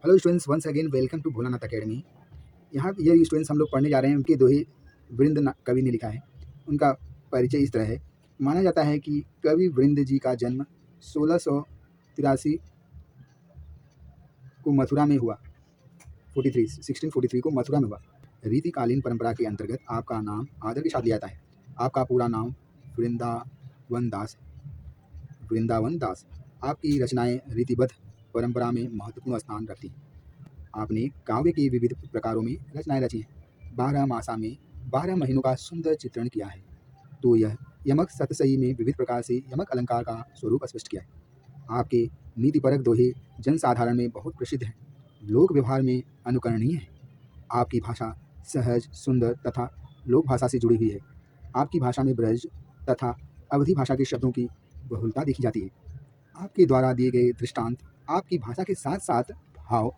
Hello students, once again welcome to Bholanath academy. यहाँ ये students हम लोग पढ़ने जा रहे हैं। उनके दोहे वृंद कवि ने लिखा है। उनका परिचय इस तरह है। माना जाता है कि कवि वृंद जी का जन्म 1643 को मथुरा में हुआ। 1643 को मथुरा में हुआ। रीतिकालीन परंपरा के अंतर्गत आपका नाम आदर के साथ लिया जाता है। आपका पूरा नाम वृंदावन दास। आपकी रचनाएं रीतिबद्ध परंपरा में महत्वपूर्ण स्थान रखती हैं। आपने काव्य के विविध प्रकारों में रचनाएं रची हैं। 12 मासा में 12 महीनों का सुंदर चित्रण किया है। तो यह यमक सतसई में विविध प्रकार से यमक अलंकार का स्वरूप स्पष्ट किया है। आपके नीतिपरक दोहे जनसाधारण में बहुत प्रसिद्ध हैं, लोक व्यवहार में अनुकरणीय है। आपकी भाषा सहज, सुंदर तथा लोक भाषा से जुड़ी हुई है। आपकी भाषा में ब्रज तथा अवधि भाषा के शब्दों की बहुलता देखी जाती है। आपके द्वारा दिए गए दृष्टांत आपकी भाषा के साथ साथ भाव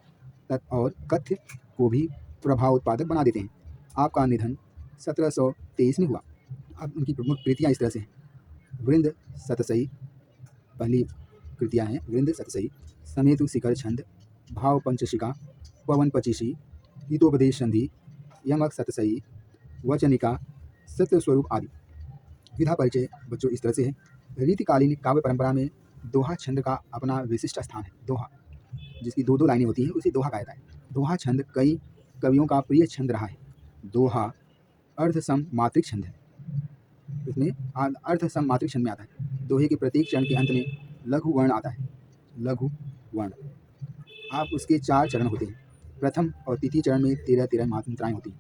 और कथ्य को भी प्रभाव उत्पादक बना देते हैं। आपका निधन 1723 में हुआ। अब उनकी प्रमुख कृतियाँ इस तरह से हैं। वृंद सतसई पहली कृतियाँ हैं। वृंद सतसई, समेतु शिखर छंद, भाव पंचशिका, पवन पचीसी, हितोपदेश संधि, यमक सतसई, वचनिका, सत्य स्वरूप आदि। विधा परिचय बच्चों इस तरह से है। रीतिकालीन काव्य परंपरा में दोहा छंद का अपना विशिष्ट स्थान है। दोहा जिसकी दो दो लाइनें होती हैं उसे दोहा कहा जाता है। दोहा छंद कई कवियों का प्रिय छंद रहा है। दोहा अर्धसम मात्रिक छंद है। इसमें अर्धसम मात्रिक छंद में आता है। दोहे के प्रत्येक चरण के अंत में लघु वर्ण आता है। लघु वर्ण आप उसके 4 चरण होते हैं। प्रथम और तृतीय चरण में 13 मात्राएं होती हैं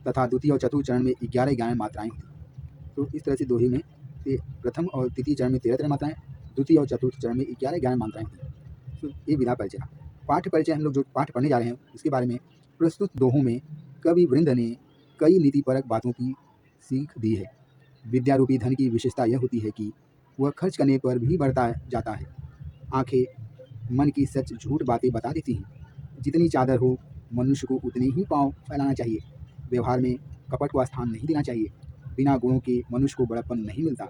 तथा द्वितीय और चतुर्थ चरण में 11 मात्राएं होती हैं। तो इस तरह से दोहे में प्रथम और तृतीय चरण में 13 मात्राएं, द्वितीय और चतुर्थ चरण में 11 मात्राएं होती हैं। तो ये विधा परिचय। पाठ्य परिचय हम लोग जो पाठ पढ़ने जा रहे हैं इसके बारे में। प्रस्तुत दोहों में कवि वृंद ने कई नीतिपरक बातों की सीख दी है। विद्या रूपी धन की विशेषता यह होती है कि वह खर्च करने पर भी बढ़ता जाता है। आंखें मन की सच झूठ बातें बता देती हैं। जितनी चादर हो मनुष्य को उतने ही पाँव फैलाना चाहिए। व्यवहार में कपट को स्थान नहीं देना चाहिए। बिना गुणों के मनुष्य को बड़प्पन नहीं मिलता।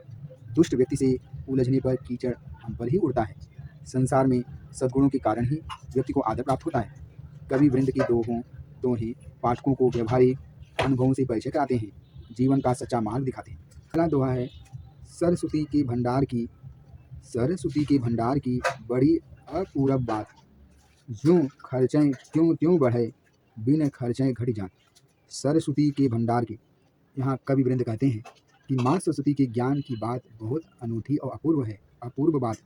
दुष्ट व्यक्ति से उलझने पर कीचड़ हम पर ही उड़ता है। संसार में सद्गुणों के कारण ही व्यक्ति को आदर प्राप्त होता है। कवि वृंद के दोहे पाठकों को व्यवहारिक अनुभवों से परिचय कराते हैं, जीवन का सच्चा मार्ग दिखाते हैं। पहला दोहा है। सरस्वती के भंडार की बड़ी अपूरब बात, यूं खर्चें क्यों त्यों बढ़े, बिन खर्चें घट जान। सरस्वती के भंडार की, यहाँ कवि वृंद कहते हैं कि माँ सरस्वती के ज्ञान की बात बहुत अनूठी और अपूर्व बात।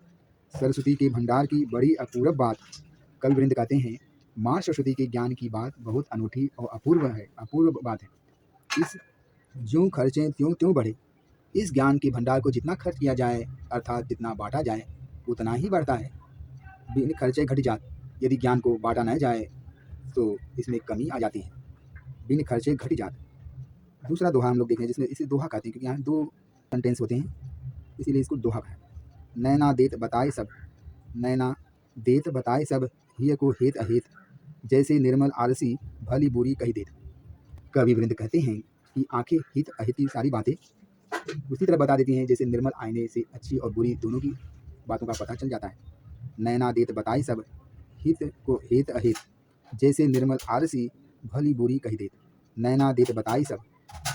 सरस्वती के भंडार की बड़ी अपूर्व बात। कवि वृंद कहते हैं माँ सरस्वती के ज्ञान की बात बहुत अनूठी और अपूर्व बात है। इस ज्यों खर्चें त्यों त्यों बढ़े, इस ज्ञान के भंडार को जितना खर्च किया जाए अर्थात जितना बांटा जाए उतना ही बढ़ता है। बिन खर्चे घट जात, यदि ज्ञान को बांटा न जाए तो इसमें कमी आ जाती है। बिन खर्चे घट जात। दूसरा दोहा हम लोग देख रहे हैं जिसमें इसे दोहा कहते हैं क्योंकि यहाँ 2 सेंटेंस होते हैं, इसीलिए इसको दोहा कहा। नैना देत बताए सब, हिय को हेत अहेत, जैसे निर्मल आलसी भली बुरी कही देत। कवि वृंद कहते हैं कि आंखें हित अहित की सारी बातें उसी तरह बता देती हैं जैसे निर्मल आईने से अच्छी और बुरी दोनों की बातों का पता चल जाता है। नैना देत बताए सब, हित को हेत अहित, जैसे निर्मल आलसी भली बुरी कही देत। नैना देत बताई सब।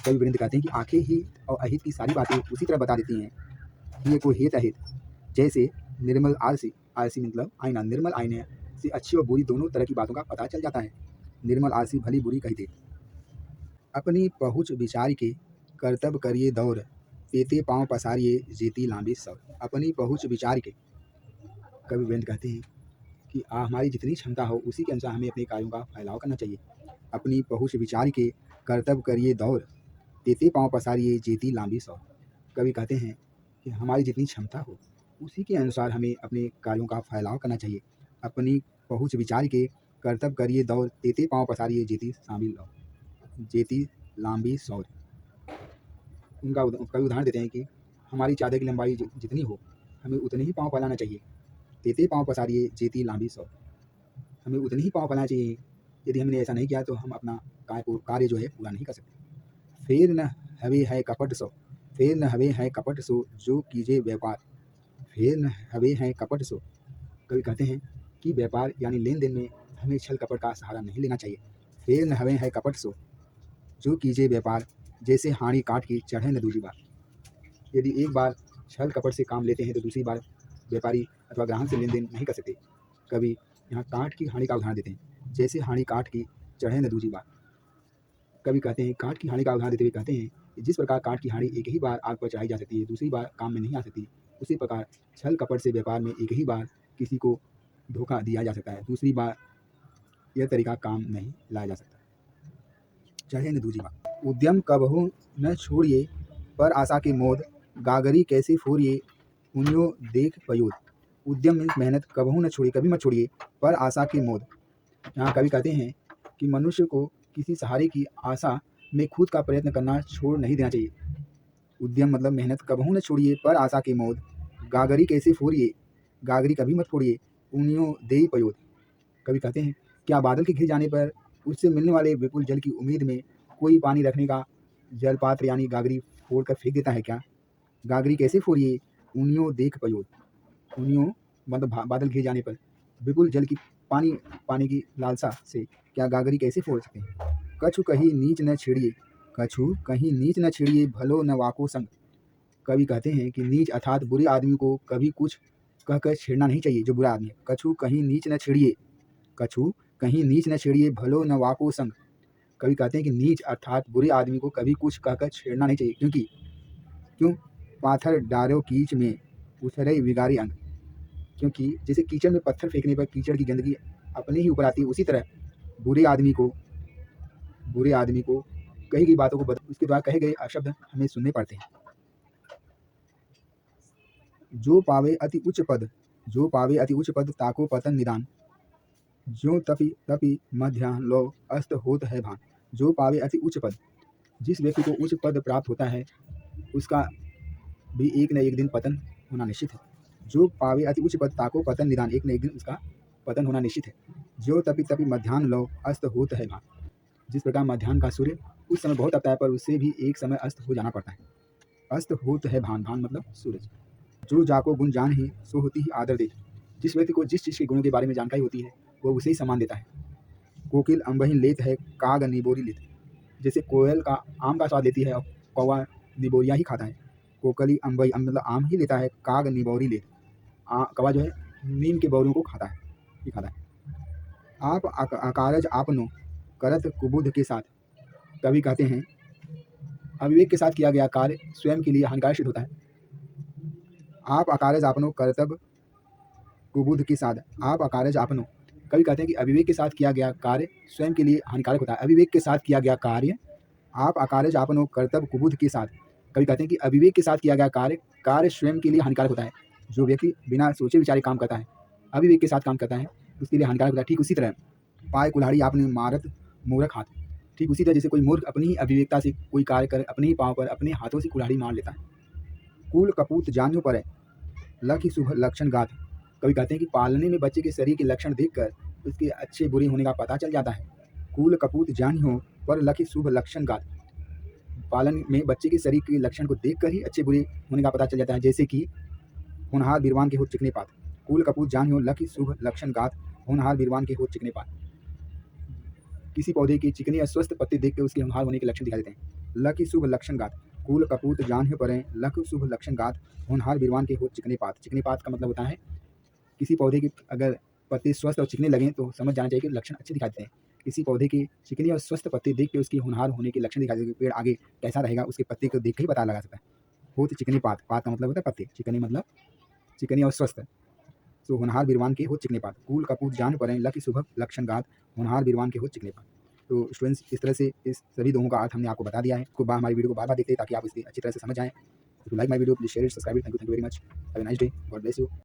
कवि वृंद कहते हैं कि आंखें हित और अहित की सारी बातें उसी तरह बता देती हैं। हिय को हेत अहित, जैसे निर्मल आलसी मतलब आईना, निर्मल आईने से अच्छी और बुरी दोनों तरह की बातों का पता चल जाता है। निर्मल आलसी भली बुरी कही देत। अपनी पहुँच विचार के कर्तव्य करिए दौर, तेते पाँव पसारिए जेती लांबी सौर। अपनी पहुँच विचार के, कवि वृंद कहते हैं कि हमारी जितनी क्षमता हो उसी के अनुसार हमें अपने कार्यों का फैलाव करना चाहिए। अपनी पहुँच विचार के कर्तव्य करिए दौर, तेते पाँव पसारिए जेती लांबी सौर। कवि कहते हैं कि हमारी जितनी क्षमता हो उसी के अनुसार हमें अपने कार्यों का फैलाव करना चाहिए। अपनी पहुँच विचार के कर्तव्य करिए दौर, तेते पाँव पसारिए जेती लांबी सौर। उनका कवि उदाहरण देते हैं कि हमारी चादर की लंबाई जितनी हो हमें उतने ही पाँव फैलाना चाहिए। तेते पाँव पसारिए जेती लांबी सौर, हमें उतने ही पाँव फैलाना चाहिए। यदि हमने ऐसा नहीं किया तो हम अपना कार्य जो है पूरा नहीं कर सकते। फेर न हवे है कपट सो, फेर न हवे है कपट सो, जो कीजिए व्यापार। फेर न हवे है कपट सो। कवि कहते हैं कि व्यापार यानी लेन देन में हमें छल कपट का सहारा नहीं लेना चाहिए। फेर न हवे है कपट सो, जो कीजिए व्यापार जैसे हाड़ी काट की चढ़े न दूजी बार। यदि एक बार छल कपट से काम लेते हैं तो दूसरी बार व्यापारी अथवा ग्राहक से लेन देन नहीं कर सकते। कभी यहाँ काठ की हाड़ी का उदाहरण देते हैं, जैसे हाड़ी काठ की चढ़े न दूजी बार। कभी कहते हैं काठ की हाड़ी का उदाहरण देते हुए कहते हैं कि जिस प्रकार काठ की हाड़ी एक ही बार आग पर चढ़ाई जा सकती है, दूसरी बार काम में नहीं आ सकती, उसी प्रकार छल कपट से व्यापार में एक ही बार किसी को धोखा दिया जा सकता है, दूसरी बार यह तरीका काम नहीं लाया जा सकता। चढ़े न दूजी बार। उद्यम कबहू न छोड़िए पर आशा की मोद, गागरी कैसे फोड़िए उन्यों देख पयोद। उद्यम मीन्स मेहनत, कबहू न छोड़िए कभी मत छोड़िए, पर आशा की मोद। यहाँ कवि कहते हैं कि मनुष्य को किसी सहारे की आशा में खुद का प्रयत्न करना छोड़ नहीं देना चाहिए। उद्यम मतलब मेहनत, कबहू न छोड़िए पर आशा की मोद, गागरी कैसे फोड़िए, गागरी कभी मत फोड़िए, उन्यों दे पयोद। कवि कहते हैं क्या बादल के घिर जाने पर उससे मिलने वाले विपुल जल की उम्मीद में कोई पानी रखने का जलपात्र यानी गागरी फोड़ कर फेंक देता है क्या? गागरी कैसे फोड़िए, उन्यों देख पयोद। उन्यों मतलब बादल घिर जाने पर विपुल जल की पानी की लालसा से क्या गागरी कैसे फोड़ सकते हैं? कछु कहीं नीच न छेड़िए, कछु कहीं नीच न छेड़िए भलो न वाको संग। कवि कहते हैं कि नीच अर्थात बुरे आदमी को कभी कुछ कहकर छेड़ना नहीं चाहिए, जो बुरा आदमी है। कछु कहीं नीच न छेड़िए, कछु कहीं नीच न छेड़िए भलो न वाको संग। कवि कहते हैं कि नीच अर्थात बुरे आदमी को कभी कुछ कहकर छेड़ना नहीं चाहिए, क्यों पाथर डारो कीच में उछरे विगारी अंग। क्योंकि जैसे कीचड़ में पत्थर फेंकने पर कीचड़ की गंदगी अपने ही ऊपर आती है, उसी तरह बुरे आदमी को कही गई बातों को उसके द्वारा कहे गए अशब्द हमें सुनने पड़ते हैं। जो पावे अति उच्च पद ताको पतन निदान, जो तपि तपि मध्याह्न लो अस्त होत है भान। जो पावे अति उच्च पद, जिस व्यक्ति को उच्च पद प्राप्त होता है उसका भी एक न एक दिन पतन होना निश्चित है। जो पावे अति उच्च पद ताको पतन निदान, एक न एक दिन उसका पतन होना निश्चित है। जो तपि तपि मध्याह्न लो अस्त होत है भान, जिस प्रकार मध्याह्न का सूर्य उस समय बहुत तपता है पर उससे भी एक समय अस्त हो जाना पड़ता है। अस्त होत है भान, भान मतलब सूरज। जो जाको गुण जान ही सो होती ही आदर दे, जिस व्यक्ति को जिस चीज़ के गुणों के बारे में जानकारी होती है वो उसे ही सम्मान देता है। कोकिल अम्बही लेत है काग निबोरी लेत, जैसे कोयल का आम का स्वाद लेती है और कौवा निबोरिया ही खाता है। कोकली अम्बई मतलब आम ही लेता है, काग निबोरी लेत, कौवा जो है नीम के बौरों को खाता है। आप अकारज आपनो करत कुबुध के साथ। कवि कहते हैं अविवेक के साथ किया गया कार्य स्वयं के लिए हानिकारक सिद्ध होता है। आप अकारज आपनो कर्तव्य कुबुध के साथ, आप अकारज आपनो। कवि कहते हैं कि अविवेक के साथ किया गया कार्य स्वयं के लिए हानिकारक होता है। अविवेक के साथ किया गया कार्य, आप अकारज आपनो कर्तव्य कुबुध के साथ। कवि कहते हैं कि अविवेक के साथ किया गया कार्य स्वयं के लिए हानिकारक होता है। जो व्यक्ति बिना सोचे विचारे काम करता है, अविवेक के साथ काम करता है, उसके लिए हानिकारक होता है। ठीक उसी तरह पाए कुल्हाड़ी आपने मारत मूर्ख हाथ, ठीक उसी तरह जैसे कोई मूर्ख अपनी ही अविवेकता से कोई कार्य कर अपने ही पाँव पर अपने हाथों से कुल्हाड़ी मार लेता है। कूल कपूत जान्यो पर लखि शुभ लक्षण गाथ। कवि कहते हैं कि पालने में बच्चे के शरीर के लक्षण देखकर उसके अच्छे बुरे होने का पता चल जाता है। कूल कपूत जान्यो पर लखि शुभ लक्षण गाथ, पालन में बच्चे के शरीर के लक्षण को देखकर ही अच्छे बुरे होने का पता चल जाता है। जैसे कि होनहार बीरवान के होठ चिकने पात, कूल कपूत जान्यो लखि शुभ लक्षण गाथ, होनहार बीरवान के होठ चिकने पात। किसी पौधे के चिकने या स्वस्थ पत्ते देखकर उसके होनहार होने के लक्षण दिखाई देते हैं। लखि शुभ लक्षण गाथ, कूल कपूत जान्यो पर लख शुभ लक्षण गाथ, होनहार बीरवान के होठ चिकने पात। चिकने पात का मतलब होता है किसी पौधे के अगर पत्ते स्वस्थ और चिकने लगें तो समझ जाना चाहिए कि लक्षण अच्छे दिखाई देते हैं। किसी पौधे के चिकने और स्वस्थ पत्ते देख के उसकी होनहार होने के लक्षण दिखाई देते हैं। पेड़ आगे कैसा रहेगा उसके पत्ते को देख के ही पता लगा सकता है। होठ चिकने पात, पात का मतलब होता है पत्ते, चिकने मतलब चिकने और स्वस्थ। तो होनहार बीरवान के होठ चिकने पात, कूल कपूत जान पर लखि शुभ लक्षण गाथ, होनहार बीरवान के होठ चिकने पात। तो स्टूडेंट्स इस तरह से इस सभी दोनों का अर्थ हमने आपको बता दिया है। तो हमारी वीडियो को बार-बार देखते हैं ताकि आप इसे अच्छी तरह से समझ जाएं। If you like my video, please share it, subscribe it. Thank you very much. Have a nice day. God bless you.